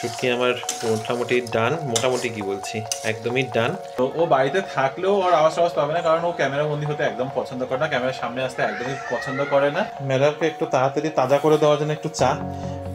শুটকি আমার মোটামুটি ডান, মোটামুটি কি বলছি একদমই ডান। তো ও বাড়িতে থাকলেও ওর আওয়াজ পাবে না, কারণ ও ক্যামেরা বন্দি হতে একদম পছন্দ করে না, ক্যামেরার সামনে আসতে একদমই পছন্দ করে না। ম্যাডামকে একটু তাড়াতাড়ি তাজা করে দেওয়ার জন্য একটু চা,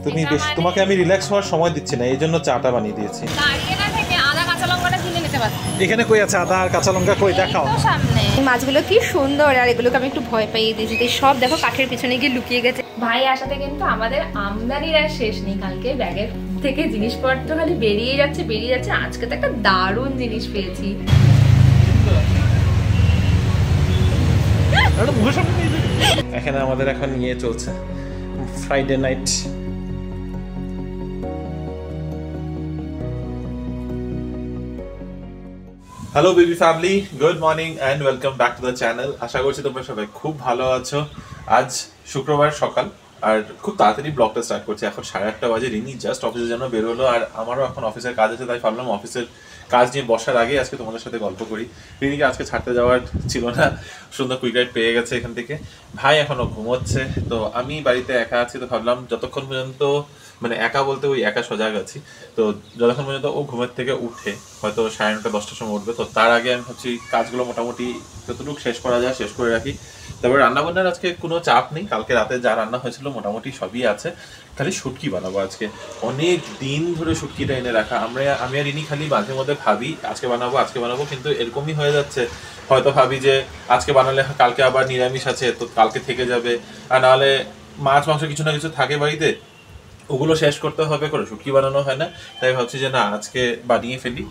তুমি বেশ, তোমাকে আমি রিল্যাক্স হওয়ার সময় দিচ্ছি না, এই জন্য চাটা বানিয়ে দিয়েছি। এখানে কই আছে আদা আর কাঁচা লঙ্কা, কই দেখাও সামনে। মাছগুলো কি সুন্দর, আর এগুলোকে আমি একটু ভয় পাইয়ে দিয়েছি, সব দেখো কাঠের পিছনে গিয়ে লুকিয়ে গেছে। ভাই আসাতে কিন্তু আমাদের আমদানির আর শেষ নেই। কালকে ব্যাগের থেকে জিনিসপত্র খালি বেরিয়ে যাচ্ছে। আজকে তো একটা দারুণ জিনিস পেয়েছি। এখানে আমাদের এখন নিয়ে চলছে Friday night. Hello baby family, good morning and welcome back to the channel. আশা করছি তোমরা সবাই খুব ভালো আছো। আজ শুক্রবার সকাল আর খুব তাড়াতাড়ি ব্লগটা স্টার্ট করছি। এখন 8:30 বাজে। রিনি জাস্ট অফিসের জন্য বেরোলো আর আমারও এখন অফিসের কাজ আছে, তাই ভাবলাম অফিসের কাজ নিয়ে বসার আগে আজকে তোমাদের সাথে গল্প করি। রিনিকে আজকে ছাড়তে যাওয়ার ছিল না, সুন্দর কুইক রাইড পেয়ে গেছে এখান থেকে। ভাই এখনো ঘুমোচ্ছে, তো আমি বাড়িতে একা আছি, তো ভাবলাম যতক্ষণ পর্যন্ত, মানে একা বলতে ওই একা সজাগ আছি, তো যতক্ষণ পর্যন্ত ও ঘুমের থেকে উঠে, হয়তো 9:30 10টার সময় উঠবে, তো তার আগে আমি ভাবছি কাজগুলো মোটামুটি যতটুকু শেষ করা যায় শেষ করে রাখি। তারপরে রান্নাবান্নার আজকে কোনো চাপ নেই, কালকে রাতে যা রান্না হয়েছিল মোটামুটি সবই আছে। খালি শুটকি বানাবো আজকে, অনেক দিন ধরে শুটকিটা এনে রাখা। আমি আর রিনি খালি মাঝে মধ্যে ভাবি আজকে বানাবো, কিন্তু এরকমই হয়ে যাচ্ছে। হয়তো ভাবি যে আজকে বানালে কালকে আবার নিরামিষ আছে, তো কালকে থেকে যাবে, আর নাহলে মাছ মাংস কিছু না কিছু থাকে বাড়িতে, ওগুলো শেষ করতে হবে, করে শুটকি বানানো হয় না। তাই ভাবছি যে না, আজকে বানিয়ে ফেলি,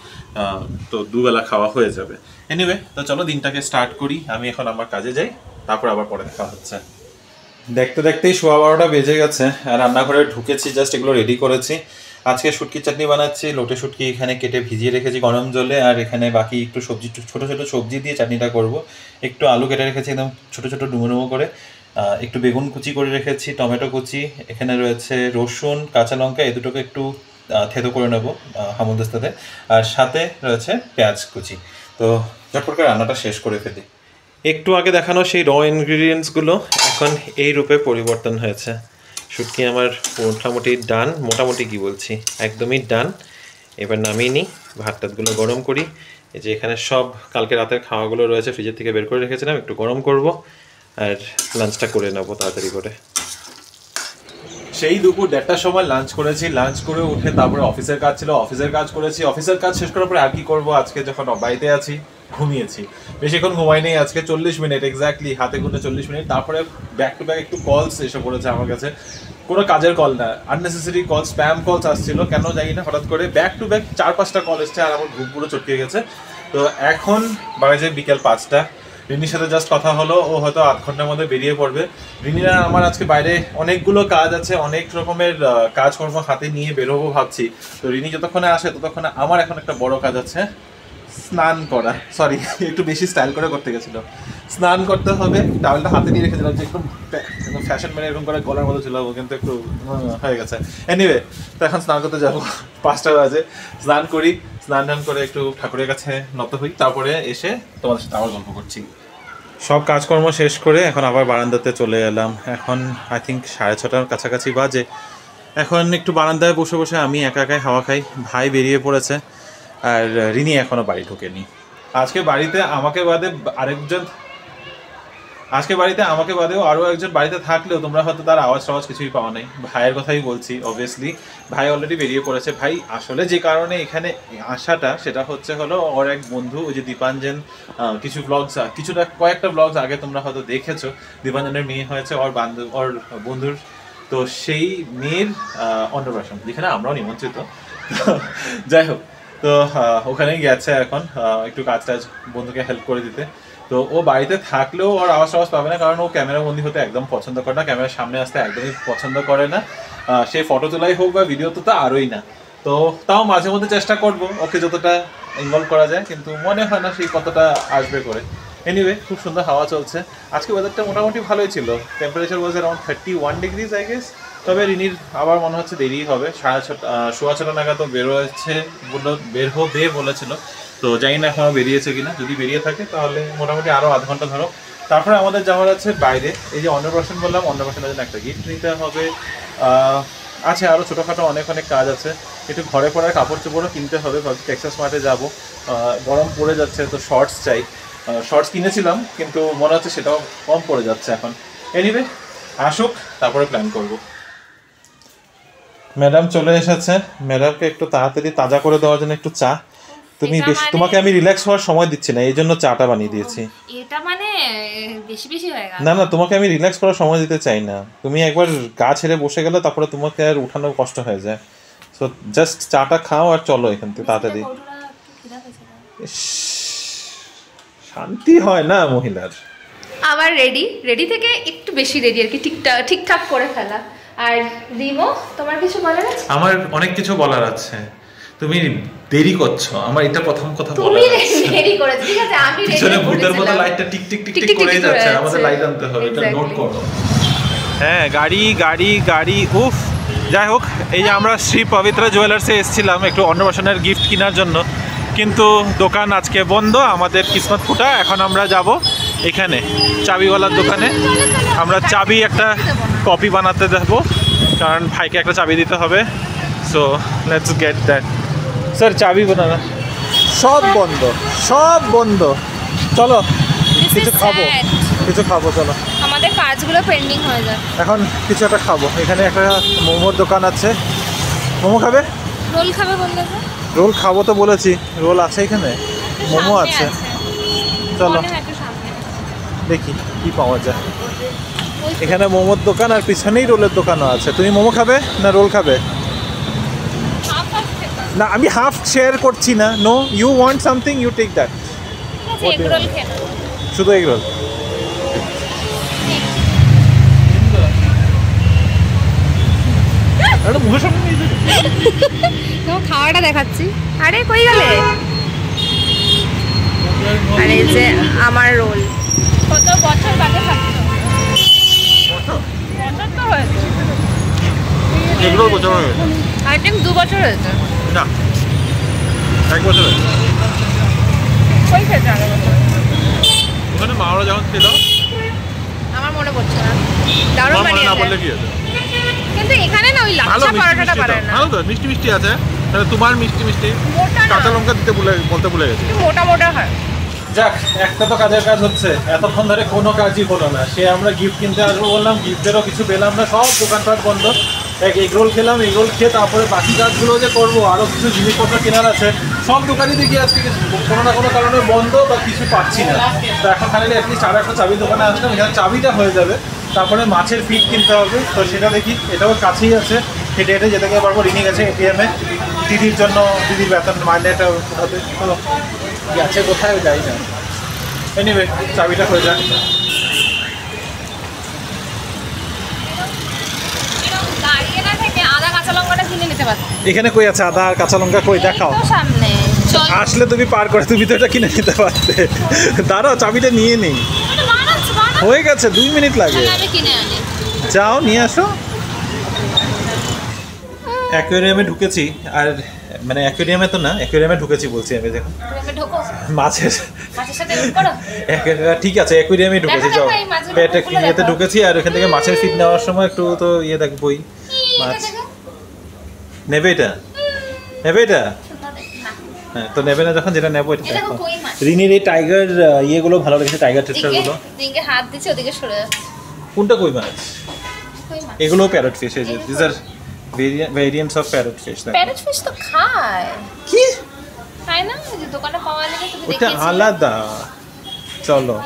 তো দুবেলা খাওয়া হয়ে যাবে। এনিওয়ে, তো চলো দিনটাকে স্টার্ট করি। আমি এখন আমার কাজে যাই, তারপর আবার পরে দেখা হচ্ছে। দেখতে দেখতেই 12:15 বেজে গেছে আর রান্নাঘরে ঢুকেছি, জাস্ট এগুলো রেডি করেছি। আজকে শুটকির চাটনি বানাচ্ছি। লোটে শুটকি এখানে কেটে ভিজিয়ে রেখেছি গরম জলে, আর এখানে বাকি একটু সবজি, ছোটো ছোটো সবজি দিয়ে চাটনিটা করব। একটু আলু কেটে রেখেছি একদম ছোটো ছোটো ডুমো ডুমো করে, একটু বেগুন কুচি করে রেখেছি, টমেটো কুচি, এখানে রয়েছে রসুন, কাঁচা লঙ্কা, এই দুটোকে একটু থেতো করে নেবো হামুদিস্তাতে, আর সাথে রয়েছে পেঁয়াজ কুচি। তো চটপট করে রান্নাটা শেষ করে ফেলি। একটু আগে দেখানো সেই র ইনগ্রিডিয়েন্টসগুলো এখন এই রূপে পরিবর্তন হয়েছে। শুটকি আমার মোটামুটি কি বলছি একদমই ডান। এবার নামিয়ে নিই, ভাত টাতগুলো গরম করি। এই যে এখানে সব কালকে রাতের খাওয়াগুলো রয়েছে, ফ্রিজের থেকে বের করে রেখেছিলাম, একটু গরম করব আর লাঞ্চটা করে নেবো তাড়াতাড়ি করে। সেই দুপুর 1:30টার সময় লাঞ্চ করেছি, লাঞ্চ করে উঠে তারপরে অফিসের কাজ ছিল, অফিসের কাজ করেছি। অফিসের কাজ শেষ করার পরে আর কি করবো, আজকে যখন বাড়িতে আছি ঘুমিয়েছি, বেশিক্ষণ ঘুমাই নেই আজকে, 40 মিনিট এক্স্যাক্টলি, হাতে গুনে 40 মিনিট। তারপরে ব্যাক টু ব্যাক একটু কলস এসে পড়েছে আমার কাছে, কোনো কাজের কল না, আননেসেসারি কল, স্প্যাম কলস আসছিল, কেন জানি না, হঠাৎ করে ব্যাক টু ব্যাক 4-5টা কল এসছে আর আমার ঘুম পুরো চটকে গেছে। তো এখন বাজে বিকেল 5টা। রিনির সাথে জাস্ট কথা হলো, ও হয়তো আধ ঘন্টার মধ্যে বেরিয়ে পড়বে। রিনিরা আমার আজকে বাইরে অনেকগুলো কাজ আছে, অনেক রকমের কাজকর্ম হাতে নিয়ে বেরোবো ভাবছি। তো রিনি যতক্ষণে আসে ততক্ষণে আমার এখন একটা বড় কাজ আছে, স্নান করা, সরি একটু বেশি স্টাইল করে করতে গেছিলো, স্নান করতে হবে। টাওয়েলটা হাতে নিয়ে রেখেছিলাম যে একদম ফ্যাশন মানে এরকম করে গলার মতো ছিল, কিন্তু একটু হয়ে গেছে। এনিওয়ে, তো এখন স্নান করতে যাবো, 5টা বাজে। স্নান করি, স্নান টান করে একটু ঠাকুরের কাছে নত হই, তারপরে এসে তোমাদের সাথে আবার গল্প করছি। সব কাজকর্ম শেষ করে এখন আবার বারান্দাতে চলে এলাম। এখন আই থিঙ্ক 6:30টার কাছাকাছি বাজে। এখন একটু বারান্দায় বসে বসে আমি একা একাই হাওয়া খাই। ভাই বেরিয়ে পড়েছে আর রিনি এখনো বাড়ি ঢোকেনি। আজকে বাড়িতে আমাকে বাদেও আরও একজন বাড়িতে থাকলেও তোমরা হয়তো তার আওয়াজ কিছুই পাওয়া নাই। ভাইয়ের কথাই বলছি, অবভিয়াসলি ভাই অলরেডি বেরিয়ে পড়েছে। ভাই আসলে যে কারণে এখানে আসাটা সেটা হলো ওর এক বন্ধু, ওই যে দীপাঞ্জন, কয়েকটা ব্লগস আগে তোমরা হয়তো দেখেছো, দীপাঞ্জনের মেয়ে হয়েছে ওর বন্ধুর। তো সেই মেয়ের অন্নপ্রাশন, যেখানে আমরাও নিমন্ত্রিত। যাই হোক, তো ওখানেই গেছে এখন একটু কাজ বন্ধুকে হেল্প করে দিতে। তো ও বাড়িতে থাকলেও ওর আওয়াজ পাবে না, কারণ ও ক্যামেরা বন্দি হতে একদম পছন্দ করে না, ক্যামেরার সামনে আসতে একদমই পছন্দ করে না। সে ফটো তোলাই হোক বা ভিডিও তো আরোই না। তো তাও মাঝে মধ্যে চেষ্টা করব ওকে যতটা ইনভলভ করা যায়, কিন্তু মনে হয় না সেই কতটা আসবে করে। এনিওয়ে, খুব সুন্দর হাওয়া চলছে। আজকে ওয়েদারটা মোটামুটি ভালোই ছিল, temperature was around 31 degrees I guess. তবে রিনির আবার মনে হচ্ছে দেরি হবে, 6:30 নাগাদ বের হবে বলেছিল। তো জানি না এখনও বেরিয়েছে কিনা, যদি বেরিয়ে থাকে তাহলে মোটামুটি আরও আধ ঘন্টা ধরো। তারপরে আমাদের যাওয়ার আছে বাইরে, এই যে অন্নপ্রাশন বললাম, অন্নপ্রাশনের জন্য একটা গিফট নিতে হবে। আছে আরও ছোটোখাটো অনেক অনেক কাজ আছে, একটু ঘরে পড়ার কাপড় চোপড়ও কিনতে হবে, ভাবছি টেক্সাস মার্টে যাবো, গরম পড়ে যাচ্ছে তো শর্টস চাই, শর্টস কিনেছিলাম কিন্তু মনে হচ্ছে সেটাও কম পড়ে যাচ্ছে এখন। এনিওয়ে আসুক তারপরে প্ল্যান করব। ম্যাডাম চলে এসেছে, ম্যাডামকে একটু তাড়াতাড়ি তাজা করে দেওয়ার জন্য একটু চা। তুমি বেশি, তোমাকে আমি রিল্যাক্স হওয়ার সময় দিচ্ছি না, এই জন্য চাটা বানিয়ে দিয়েছি। এটা মানে বেশি বেশি হয়ে গেল। না না, তোমাকে আমি রিল্যাক্স করার সময় দিতে চাই না, তুমি একবার গা ছেড়ে বসে গেলে তারপরে তোমাকে আর উঠানো কষ্ট হয়ে যায়। সো জাস্ট চাটা খাও আর চলো এখান থেকে তাড়াতাড়ি। শান্তি হয় না মহিলার। আমার রেডি থেকে একটু বেশি রেডি আর কি, ঠিকঠাক করে ফেলা। আর রিমো, তোমার কিছু বলার আছে? আমার অনেক কিছু বলার আছে, তুমি দেরি করছো, আমার এটা প্রথম কথা বলার তুমি আছে। দেরি করেছো, ঠিক আছে, আমি রেডি পিছনে ভূতের মতো লাইটটা টিক টিক টিক টিক করে যাচ্ছে, আমাদের লাইট আনতে হবে, এটা নোট করো। হ্যাঁ, গাড়ি গাড়ি গাড়ি, উফ। যাই হোক, এই যে আমরা শ্রী পবিত্রা জুয়েলার্সে এসেছিলাম একটু অন্নপ্রাশনের গিফট কেনার জন্য, কিন্তু দোকান আজকে বন্ধ, আমাদের কিসমত ফুটা। এখন আমরা যাব এখানে চাবিওয়ালার দোকানে, আমরা চাবি একটা কপি বানাতে দেবো, কারণ ভাইকে একটা চাবি দিতে হবে। So let's get that. Sir চাবি বানানো সব বন্ধ, সব বন্ধ। চলো কিছু খাবো, চলো। আমাদের কাজগুলো পেন্ডিং হয়ে যায়। এখন কিছু একটা খাবো, এখানে একটা মোমোর দোকান আছে। মোমো খাবে? রোল খাবে বললে তো? রোল খাবো তো বলেছি, রোল আছে এখানে, মোমো আছে। চলো দেখি কি পাওয়া যায়। এখানে মোমোর দোকান আর পিছনেই রোলের দোকানও আছে। তুমি মোমো খাবে না রোল খাবে? না, আমি হাফ শেয়ার করছি না। No, you want something, you take that. শুধু এগ রোল। খাওয়াটা দেখাচ্ছি। আরে কই গেলে? আরে যে আমার রোল কত বছর বাদে খাচ্ছি। বছর তো হয়েছে, এগুলো বছর হয়েছে, আই থিঙ্ক 2 বছর হয়েছে। না 1 বছর হয়েছে। কই খেয়েছে আগে বছর? ওখানে মাওরা যখন ছিল, আমার মনে পড়ছে না। দারুণ বানিয়েছে, কিন্তু এখানে না ওই লাচ্ছা পরোটাটা বানায় না। ভালো তো, মিষ্টি মিষ্টি আছে। তাহলে তোমার মিষ্টি মিষ্টি কাঁচা লঙ্কা দিতে বলতে ভুলে গেছি। মোটা মোটা হয়। যাক, একটা তো কাজের কাজ হচ্ছে, এতক্ষণ ধরে কোনো কাজই হলো না। সে আমরা গিফট কিনতে আসবো বললাম, গিফটেরও কিছু পেলাম না, সব দোকানপাট বন্ধ। এগ রোল খেলাম, এগ রোল খেয়ে তারপরে বাকি কাজগুলো যে করবো, আরও কিছু জিনিসপত্র কেনার আছে, সব দোকানই দেখি আজকে কোনো না কোনো কারণে বন্ধ বা কিছু পাচ্ছি না। তো এখন ফাইনালি অ্যাটলিস্ট আর একটা চাবির দোকানে আসলাম, এখানে চাবিটা হয়ে যাবে। তারপরে মাছের ফিট কিনতে হবে, তো সেটা দেখি, এটাও কাছেই আছে, হেঁটে হেঁটে যেতে পারবো। রিনি গেছে এটিএমে দিদির জন্য, দিদির বেতন মাইনেটা উঠাতে, তো গেছে কোথায় যাই না। এনিওয়ে চাবিটা হয়ে যায়। এখানে কই আছে আদা আর কাঁচা লঙ্কা? কই দেখাও, আসলে তুমি পার করে তুমি তো এটা কিনে নিতে পারতে। দাঁড়াও, চাবিটা নিয়ে নেই, হয়ে গেছে, 2 মিনিট লাগে। যাও নিয়ে আসো। অ্যাকোয়ারিয়ামে ঢুকেছি, আর মানে অ্যাকোয়ারিয়ামে তো না, অ্যাকোয়ারিয়ামে ঢুকেছি বলছি আমি, দেখুন মাছের ঠিক আছে, অ্যাকোয়ারিয়ামে ঢুকেছি। যাও, ইয়েতে ঢুকেছি, আর ওখান থেকে মাছের ফিড নেওয়ার সময় একটু তো ইয়ে দেখবই। মাছ নেবে, এটা নেবে, এটা হ্যাঁ, তো নেবে না যখন, যেটা নেবো এটা দেখো। রিনির এই টাইগার ইয়েগুলো ভালো লেগেছে, টাইগার টেস্টারগুলো। হাত দিচ্ছে, ওদিকে সরে যাচ্ছে। কোনটা কই মাছ? এগুলো প্যারট ফিশ, এই যে this are variants of parrot fish. Parrot fish তো খায় কি? খায় না, ওই যে দোকানে পাওয়া যায়, তুমি ওটা আলাদা। চলো,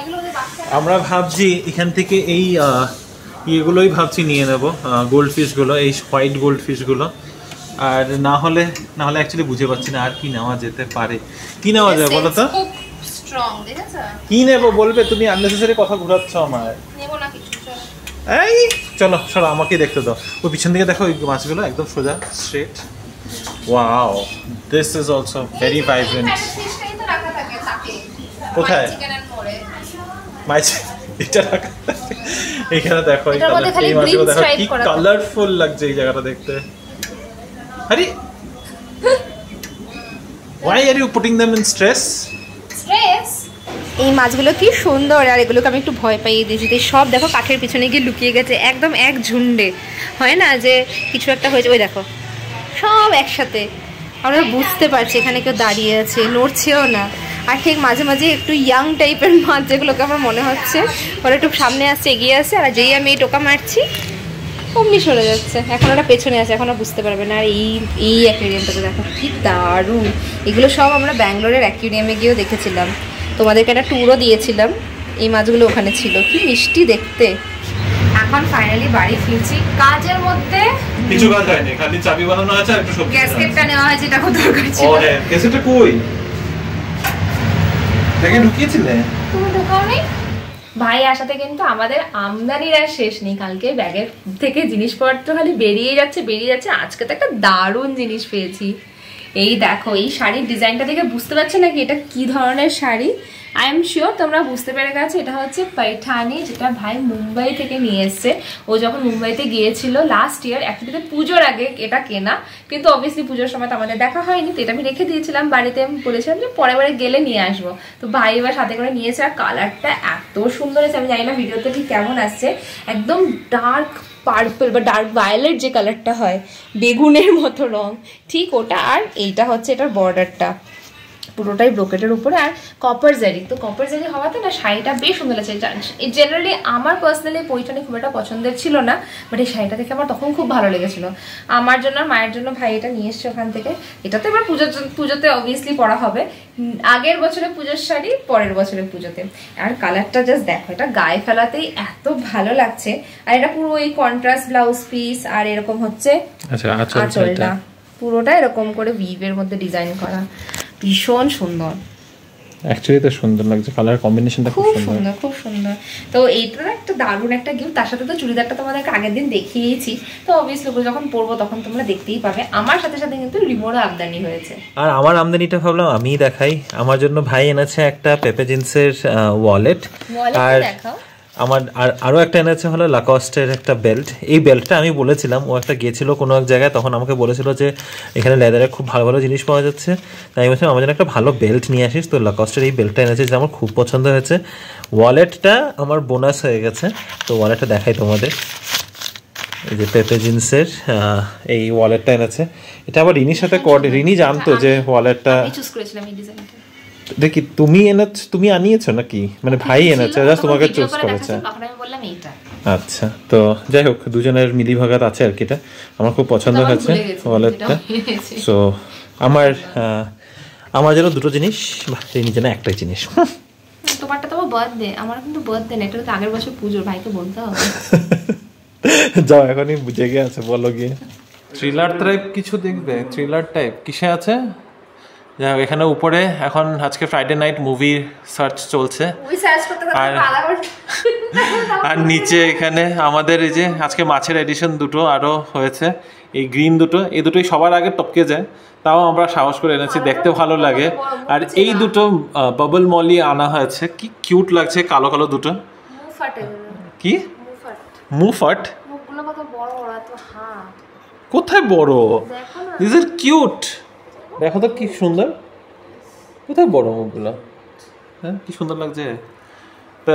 আমরা ভাবছি এখান থেকে এই ইয়েগুলোই ভাবছি নিয়ে নেবো, গোল্ড ফিশগুলো, এই হোয়াইট গোল্ড ফিশগুলো। আর না হলে অ্যাকচুয়ালি বুঝে পাচ্ছি না আর কি নেওয়া যেতে পারে। কি নেওয়া যায় বলো তো? কি নেবো বলবে? তুমি আননেসেসারি কথা ঘুরাচ্ছ আমার। এই চলো সরো, আমাকে দেখতে দাও। ওই পিছন দিকে দেখো, ওই মাছগুলো একদম সোজা straight. Wow, this is also very vibrant. কোথায় মাছ? এটা রাখা থাকে এখানে, দেখো এই মাছগুলো দেখো কি কালারফুল লাগছে এই জায়গাটা দেখতে। আরে why are you putting them in stress? এই মাছগুলো কি সুন্দর, আর এগুলোকে আমি একটু ভয় পাইয়ে দিয়েছি। সব দেখো কাঠের পিছনে গিয়ে লুকিয়ে গেছে, একদম এক ঝুন্ডে। হয় না যে কিছু একটা হয়েছে, ওই দেখো সব একসাথে। আমরা বুঝতে পারছি এখানে কেউ দাঁড়িয়ে আছে, নড়ছেও না। আর ঠিক মাঝে মাঝে একটু ইয়াং টাইপের মাছ, যেগুলোকে আমার মনে হচ্ছে ওরা একটু সামনে আসছে, এগিয়ে আসছে, আর যেই আমি এই টোকা মারছি অমনি সরে যাচ্ছে। এখন ওরা পেছনে আছে, এখন বুঝতে পারবে না। আর এই অ্যাকুয়ারিয়ামটাতে দেখো কি দারুণ। এগুলো সব আমরা ব্যাঙ্গালোরের অ্যাকুয়ারিয়ামে গিয়েও দেখেছিলাম, তোমাদেরকে একটা ট্যুরও দিয়েছিলাম। এই মাছগুলো ওখানে ছিল, কি মিষ্টি দেখতে। এখন ফাইনালি বাড়ি ফিরছি। কাজের মধ্যে কিছু কাজ হয়নি, খালি চাবি বানানো আছে আর একটু সবজি। গ্যাসকেটটা নেওয়া হয়েছে, এটা খুব দরকার ছিল। ও হ্যাঁ, গ্যাসকেটটা কই? দেখে ঢুকিয়েছিলে? তুমি ঢোকাও নেই? ভাই আসাতে কিন্তু আমাদের আমদানির আর শেষ নেই। কালকে ব্যাগের থেকে জিনিসপত্র খালি বেরিয়ে যাচ্ছে। আজকে তো একটা দারুণ জিনিস পেয়েছি। এই দেখো, এই শাড়ির ডিজাইনটা দেখে বুঝতে পারছো নাকি এটা কি ধরনের শাড়ি? আই এম শিওর তোমরা বুঝতে পেরে গেছো। এটা হচ্ছে পাইঠানি, যেটা ভাই মুম্বাই থেকে নিয়ে এসছে। ও যখন মুম্বাইতে গিয়েছিল লাস্ট ইয়ার, অ্যাকচুয়ালি পুজোর আগে এটা কেনা, কিন্তু অবভিয়াসলি পুজোর সময় তো আমাদের দেখা হয়নি, তো এটা আমি রেখে দিয়েছিলাম বাড়িতে। আমি বলেছিলাম যে পরের বারে গেলে নিয়ে আসবো, তো ভাই এবার সাথে করে নিয়েছে। আর কালারটা এত সুন্দর আছে, আমি জানি না ভিডিওতে ঠিক কেমন আসছে। একদম ডার্ক পার্পল বা ডার্ক ভায়োলেট যে কালারটা হয়, বেগুনের মতো রং, ঠিক ওটা। আর এইটা হচ্ছে এটার বর্ডারটা পুরোটাই ব্রোকেটের উপরে, আর কপার জারি। তো কপার জারি হওয়াতে না শাড়িটা বেশ সুন্দর লাগছে। জেনারেলি আমার পার্সোনালি পৈঠানি খুব একটা পছন্দের ছিল না, বাট এই শাড়িটা দেখে আমার তখন খুব ভালো লেগেছিল। আমার জন্য আর মায়ের জন্য ভাই এটা নিয়ে এসছে ওখান থেকে। এটা তো এবার পুজোতে অবভিয়াসলি পরা হবে। আগের বছরে পুজোর শাড়ি, পরের বছরের পুজোতে। আর কালারটা জাস্ট দেখো, এটা গায়ে ফেলাতেই এত ভালো লাগছে। আর এটা পুরো এই কন্ট্রাস্ট ব্লাউজ পিস, আর এরকম হচ্ছে আঁচলটা পুরোটা এরকম করে উইভের মধ্যে ডিজাইন করা, ভীষণ সুন্দর। অ্যাকচুয়ালি তো সুন্দর লাগছে, কালার কম্বিনেশনটা খুব সুন্দর, খুব সুন্দর। তো এইটা একটা দারুণ একটা গিফট। তার সাথে তো চুড়িদারটা তোমাদেরকে আগের দিন দেখিয়েছি, তো অবভিয়াসলি যখন পরবো তখন তোমরা দেখতেই পাবে। আমার সাথে সাথে কিন্তু রিমোরও আমদানি হয়েছে। আর আমার আমদানিটা ভাবলাম আমিই দেখাই। আমার জন্য ভাই এনেছে একটা পেপে জিন্সের ওয়ালেট, আর আমার আরও একটা এনেছে হলো লাকস্টের একটা বেল্ট। এই বেল্টটা আমি বলেছিলাম, ও একটা গিয়েছিল কোনো এক জায়গায়, তখন আমাকে বলেছিল যে এখানে লেদারের খুব ভালো ভালো জিনিস পাওয়া যাচ্ছে, তাই আমি বলছিলাম আমার জন্য একটা ভালো বেল্ট নিয়ে আসিস। তো লাকস্টের এই বেল্টটা এনেছে, যেটা আমার খুব পছন্দ হয়েছে। ওয়ালেটটা আমার বোনাস হয়ে গেছে, তো ওয়ালেটটা দেখাই তোমাদের। এই যে পেপে জিন্সের এই ওয়ালেটটা এনেছে। এটা আবার রিনির সাথে রিনি জানতো যে ওয়ালেটটা দেখি তুমি আনিয়েছো নাকি, মানে ভাই এনেছে, জাস্ট তোমাকে চুজ করেছে। আচ্ছা, তো যাই হোক দুজনের মিলিভাগাত আছে আর কি। এটা আমার খুব পছন্দ হয়েছে ওয়ালেটটা। সো আমার জন্য দুটো জিনিস, রিনির জন্য একটাই জিনিস। তোমারটা তো বার্থডে, আমার কিন্তু বার্থডে না, এটা তো আগের বছর পুজোর, ভাইকে বলতে হবে। যাও, এখনই বুঝে গিয়ে বলো গিয়ে। থ্রিলার টাইপ কিছু দেখবে? থ্রিলার টাইপ কিসে আছে? যাই হোক, এখানে উপরে এখন আজকে ফ্রাইডে নাইট মুভি সার্চ চলছে, আর নিচে এখানে আমাদের এই যে আজকে মাছের এডিশন দুটো আরও হয়েছে, এই গ্রিন দুটো, এই দুটোই সবার আগে টপকে যায়, তাও আমরা সাহস করে এনেছি, দেখতে ভালো লাগে। আর এই দুটো বাবল মলি আনা হয়েছে, কি কিউট লাগছে, কালো কালো দুটো। কি মুফাট? কোথায় বড়? দিস ইজ কিউট, দেখো তো কি সুন্দর, কোথায় বড় মুখগুলো, হ্যাঁ কি সুন্দর লাগছে। তা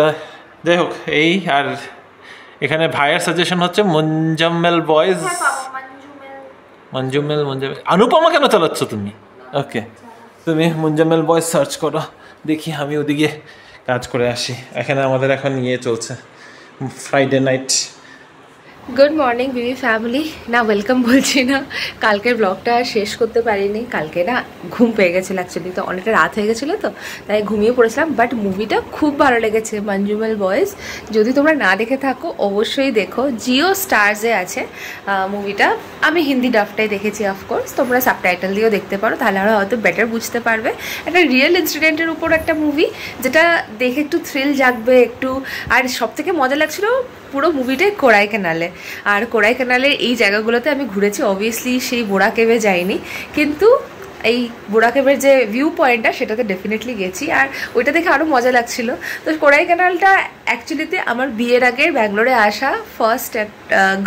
যাই হোক এই, আর এখানে ভাইয়ের সাজেশন হচ্ছে মুঞ্জাম্মেল বয়েজ। মঞ্জুমেল অনুপমা কেন চালাচ্ছ তুমি? ওকে, তুমি মুঞ্জাম্মেল বয়েজ সার্চ করো, দেখি আমি ওদিকে কাজ করে আসি। এখানে আমাদের এখন ইয়ে চলছে, ফ্রাইডে নাইট। গুড মর্নিং বিবি ফ্যামিলি। না ওয়েলকাম বলছি না, কালকের ব্লগটা শেষ করতে পারিনি। কালকে না ঘুম পেয়ে গেছিলো, অ্যাকচুয়ালি তো অনেকটা রাত হয়ে গেছিলো, তো তাই ঘুমিয়ে পড়েছিলাম। বাট মুভিটা খুব ভালো লেগেছে, মঞ্জুমেল বয়েজ। যদি তোমরা না দেখে থাকো অবশ্যই দেখো, জিও স্টার্সে আছে মুভিটা। আমি হিন্দি ডাবটাই দেখেছি অফকোর্স, তোমরা সাবটাইটেল দিয়েও দেখতে পারো, তাহলে আরও হয়তো বেটার বুঝতে পারবে। একটা রিয়েল ইনসিডেন্টের উপর একটা মুভি, যেটা দেখে একটু থ্রিল জাগবে একটু। আর সবথেকে মজা লাগছিলো পুরো মুভিটাই কোড়াইকানালে, আর কোড়াইকানালের এই জায়গাগুলোতে আমি ঘুরেছি। অবভিয়াসলি সেই বোরা কেভে যাইনি, কিন্তু এই বোরা কেভের যে ভিউ পয়েন্টটা সেটাতে ডেফিনেটলি গেছি, আর ওইটা দেখে আরও মজা লাগছিল। তো কোড়াইকানালটা অ্যাকচুয়ালিতে আমার বিয়ের আগে ব্যাঙ্গালোরে আসা ফার্স্ট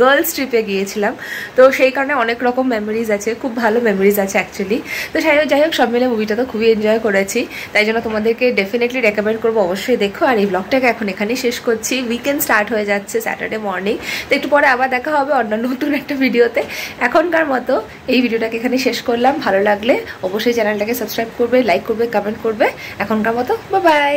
গার্লস ট্রিপে গিয়েছিলাম, তো সেই কারণে অনেক রকম মেমোরিজ আছে, খুব ভালো মেমোরিজ আছে অ্যাকচুয়ালি। তো যাই হোক সব মিলে মুভিটা তো খুবই এনজয় করেছি, তাই জন্য তোমাদেরকে ডেফিনেটলি রেকমেন্ড করবো, অবশ্যই দেখো। আর এই ব্লগটাকে এখন এখানেই শেষ করছি, উইকেন্ড স্টার্ট হয়ে যাচ্ছে স্যাটারডে মর্নিং, তো একটু পরে আবার দেখা হবে অন্য নতুন একটা ভিডিওতে। এখনকার মতো এই ভিডিওটাকে এখানে শেষ করলাম, ভালো লাগলে অবশ্যই চ্যানেলটাকে সাবস্ক্রাইব করবে, লাইক করবে, কমেন্ট করবে। এখনকার মতো বাই বাই।